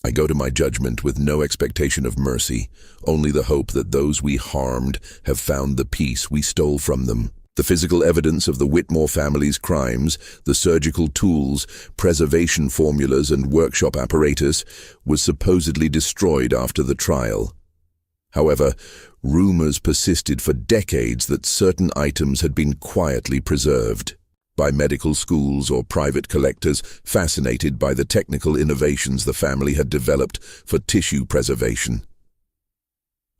I go to my judgment with no expectation of mercy, only the hope that those we harmed have found the peace we stole from them. The physical evidence of the Whitmore family's crimes, the surgical tools, preservation formulas, and workshop apparatus was supposedly destroyed after the trial. However, rumors persisted for decades that certain items had been quietly preserved by medical schools or private collectors fascinated by the technical innovations the family had developed for tissue preservation.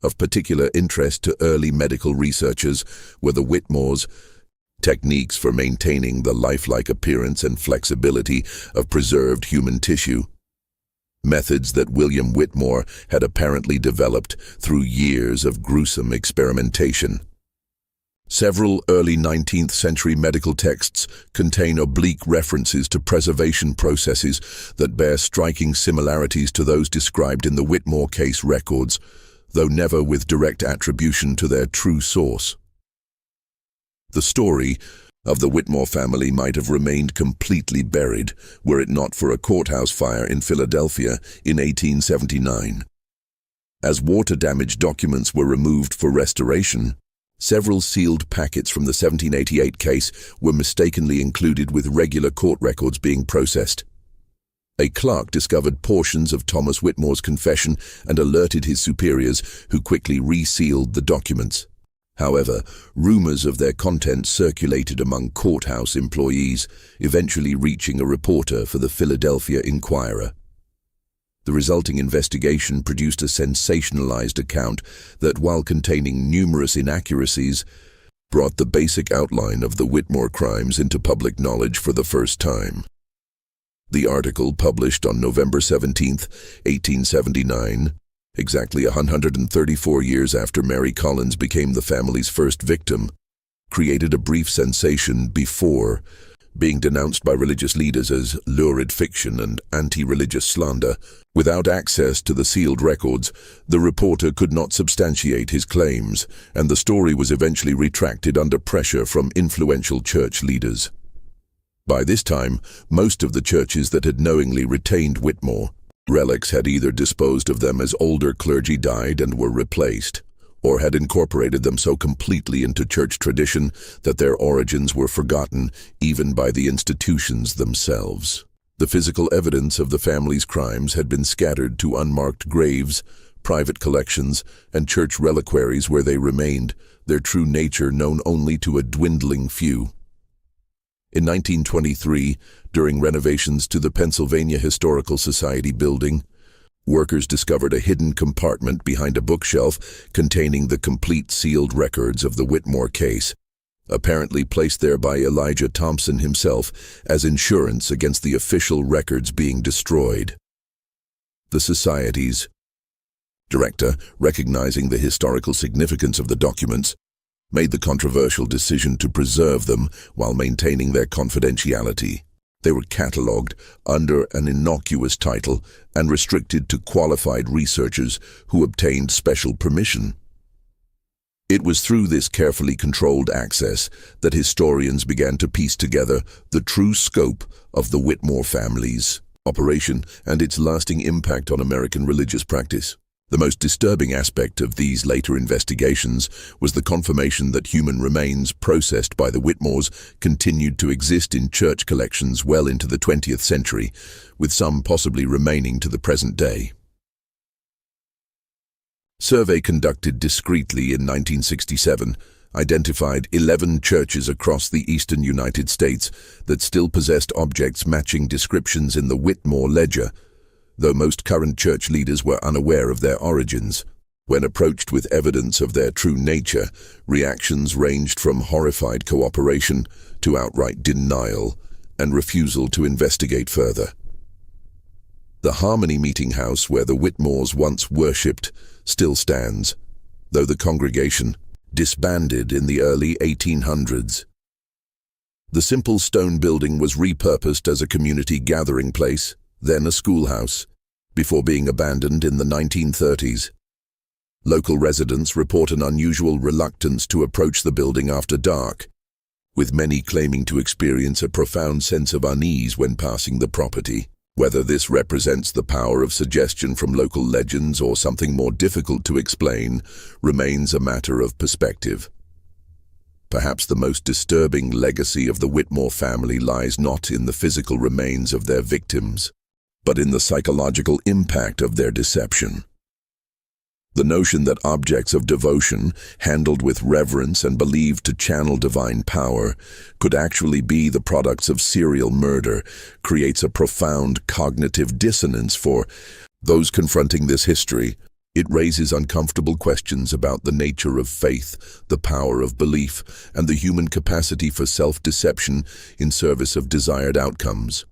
Of particular interest to early medical researchers were the Whitmores' techniques for maintaining the lifelike appearance and flexibility of preserved human tissue. methods that William Whitmore had apparently developed through years of gruesome experimentation. Several early 19th century medical texts contain oblique references to preservation processes that bear striking similarities to those described in the Whitmore case records, though never with direct attribution to their true source. The story of the Whitmore family might have remained completely buried were it not for a courthouse fire in Philadelphia in 1879. As water-damaged documents were removed for restoration, several sealed packets from the 1788 case were mistakenly included with regular court records being processed. A clerk discovered portions of Thomas Whitmore's confession and alerted his superiors, who quickly resealed the documents. However, rumors of their contents circulated among courthouse employees, eventually reaching a reporter for the Philadelphia Inquirer. The resulting investigation produced a sensationalized account that, while containing numerous inaccuracies, brought the basic outline of the Whitmore crimes into public knowledge for the first time. The article, published on November 17, 1879, exactly 134 years after Mary Collins became the family's first victim, created a brief sensation before being denounced by religious leaders as lurid fiction and anti-religious slander. Without access to the sealed records, the reporter could not substantiate his claims, and the story was eventually retracted under pressure from influential church leaders. By this time, most of the churches that had knowingly retained Whitmore relics had either disposed of them as older clergy died and were replaced, or had incorporated them so completely into church tradition that their origins were forgotten even by the institutions themselves. The physical evidence of the family's crimes had been scattered to unmarked graves, private collections, and church reliquaries where they remained, their true nature known only to a dwindling few. In 1923, during renovations to the Pennsylvania Historical Society building, workers discovered a hidden compartment behind a bookshelf containing the complete sealed records of the Whitmore case, apparently placed there by Elijah Thompson himself as insurance against the official records being destroyed. The Society's director, recognizing the historical significance of the documents, made the controversial decision to preserve them while maintaining their confidentiality. They were catalogued under an innocuous title and restricted to qualified researchers who obtained special permission. It was through this carefully controlled access that historians began to piece together the true scope of the Whitmore family's operation and its lasting impact on American religious practice. The most disturbing aspect of these later investigations was the confirmation that human remains processed by the Whitmores continued to exist in church collections well into the 20th century, with some possibly remaining to the present day. Survey conducted discreetly in 1967 identified 11 churches across the eastern United States that still possessed objects matching descriptions in the Whitmore ledger, though most current church leaders were unaware of their origins. When approached with evidence of their true nature, reactions ranged from horrified cooperation to outright denial and refusal to investigate further. The Harmony Meeting House where the Whitmores once worshipped still stands, though the congregation disbanded in the early 1800s. The simple stone building was repurposed as a community gathering place, then a schoolhouse, before being abandoned in the 1930s. Local residents report an unusual reluctance to approach the building after dark, with many claiming to experience a profound sense of unease when passing the property. Whether this represents the power of suggestion from local legends or something more difficult to explain remains a matter of perspective. Perhaps the most disturbing legacy of the Whitmore family lies not in the physical remains of their victims, but in the psychological impact of their deception. The notion that objects of devotion, handled with reverence and believed to channel divine power, could actually be the products of serial murder creates a profound cognitive dissonance for those confronting this history. It raises uncomfortable questions about the nature of faith, the power of belief, and the human capacity for self-deception in service of desired outcomes.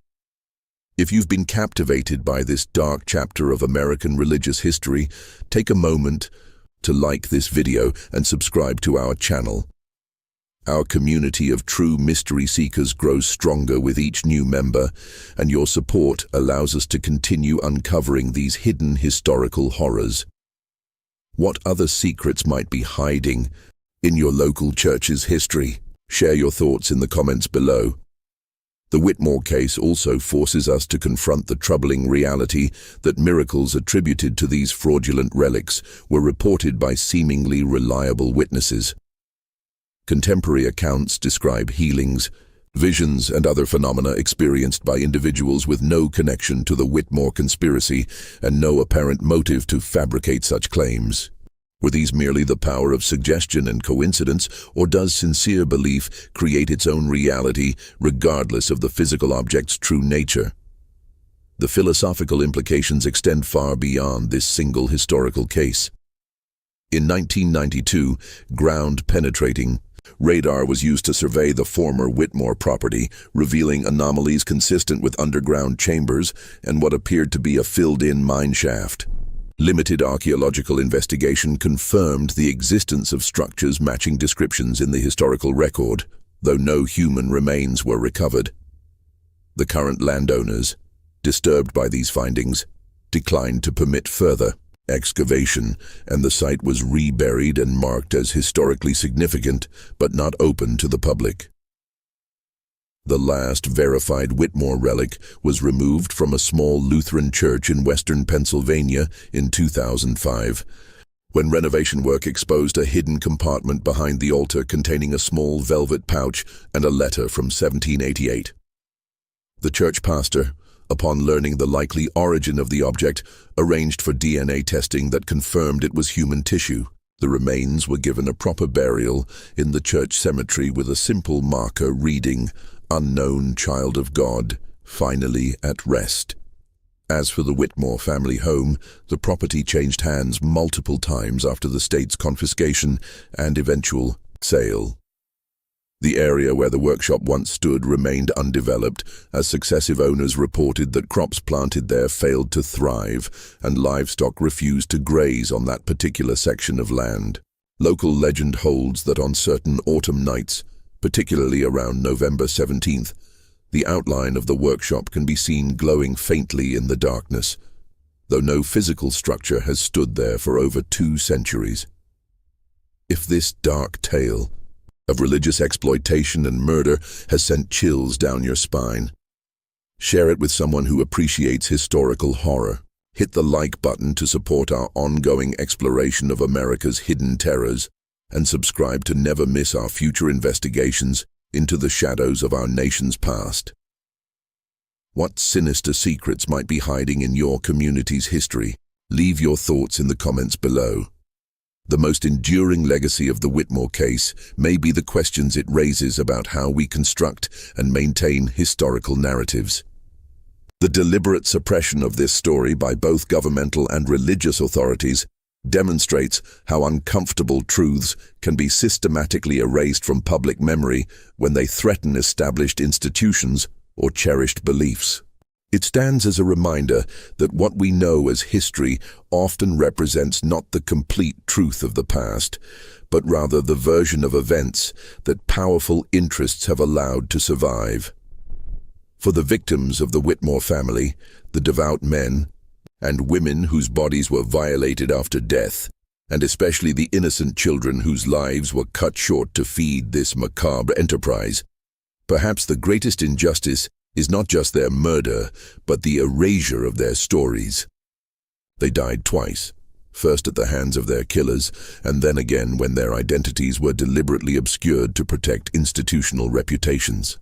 If you've been captivated by this dark chapter of American religious history, take a moment to like this video and subscribe to our channel. Our community of true mystery seekers grows stronger with each new member, and your support allows us to continue uncovering these hidden historical horrors. What other secrets might be hiding in your local church's history? Share your thoughts in the comments below. The Whitmore case also forces us to confront the troubling reality that miracles attributed to these fraudulent relics were reported by seemingly reliable witnesses. Contemporary accounts describe healings, visions, and other phenomena experienced by individuals with no connection to the Whitmore conspiracy and no apparent motive to fabricate such claims. Were these merely the power of suggestion and coincidence, or does sincere belief create its own reality regardless of the physical object's true nature? The philosophical implications extend far beyond this single historical case. In 1992, ground-penetrating radar was used to survey the former Whitmore property, revealing anomalies consistent with underground chambers and what appeared to be a filled-in mine shaft. Limited archaeological investigation confirmed the existence of structures matching descriptions in the historical record, though no human remains were recovered. The current landowners, disturbed by these findings, declined to permit further excavation, and the site was reburied and marked as historically significant but not open to the public. The last verified Whitmore relic was removed from a small Lutheran church in western Pennsylvania in 2005, when renovation work exposed a hidden compartment behind the altar containing a small velvet pouch and a letter from 1788. The church pastor, upon learning the likely origin of the object, arranged for DNA testing that confirmed it was human tissue. The remains were given a proper burial in the church cemetery with a simple marker reading, "Unknown child of God, finally at rest." As for the Whitmore family home, the property changed hands multiple times after the state's confiscation and eventual sale. The area where the workshop once stood remained undeveloped, as successive owners reported that crops planted there failed to thrive and livestock refused to graze on that particular section of land. Local legend holds that on certain autumn nights, particularly around November 17th, the outline of the workshop can be seen glowing faintly in the darkness, though no physical structure has stood there for over 2 centuries. If this dark tale of religious exploitation and murder has sent chills down your spine, share it with someone who appreciates historical horror. Hit the like button to support our ongoing exploration of America's hidden terrors, and subscribe to never miss our future investigations into the shadows of our nation's past. What sinister secrets might be hiding in your community's history? Leave your thoughts in the comments below. The most enduring legacy of the Whitmore case may be the questions it raises about how we construct and maintain historical narratives. The deliberate suppression of this story by both governmental and religious authorities demonstrates how uncomfortable truths can be systematically erased from public memory when they threaten established institutions or cherished beliefs. It stands as a reminder that what we know as history often represents not the complete truth of the past, but rather the version of events that powerful interests have allowed to survive. For the victims of the Whitmore family, the devout men and women whose bodies were violated after death, and especially the innocent children whose lives were cut short to feed this macabre enterprise, perhaps the greatest injustice is not just their murder, but the erasure of their stories. They died twice, first at the hands of their killers, and then again when their identities were deliberately obscured to protect institutional reputations.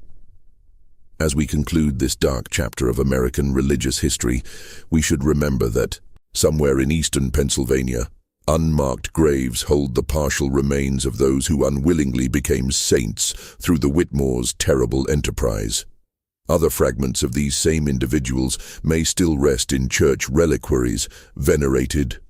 As we conclude this dark chapter of American religious history, we should remember that, somewhere in eastern Pennsylvania, unmarked graves hold the partial remains of those who unwillingly became saints through the Whitmores' terrible enterprise. Other fragments of these same individuals may still rest in church reliquaries, venerated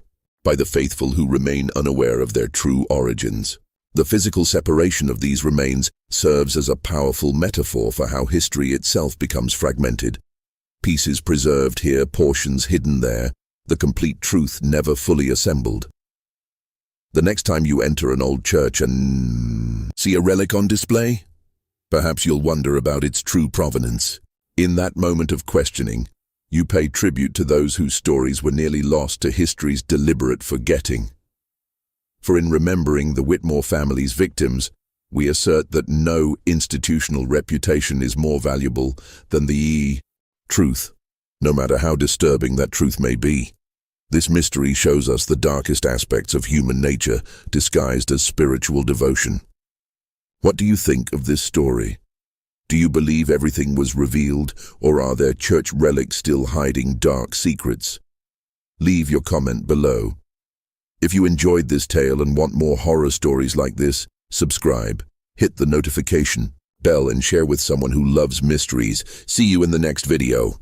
by the faithful who remain unaware of their true origins. The physical separation of these remains serves as a powerful metaphor for how history itself becomes fragmented. Pieces preserved here, portions hidden there, the complete truth never fully assembled. The next time you enter an old church and see a relic on display, perhaps you'll wonder about its true provenance. In that moment of questioning, you pay tribute to those whose stories were nearly lost to history's deliberate forgetting. For in remembering the Whitmore family's victims, we assert that no institutional reputation is more valuable than the truth, no matter how disturbing that truth may be. This mystery shows us the darkest aspects of human nature, disguised as spiritual devotion. What do you think of this story? Do you believe everything was revealed, or are there church relics still hiding dark secrets? Leave your comment below. If you enjoyed this tale and want more horror stories like this, subscribe, hit the notification bell and share with someone who loves mysteries. See you in the next video.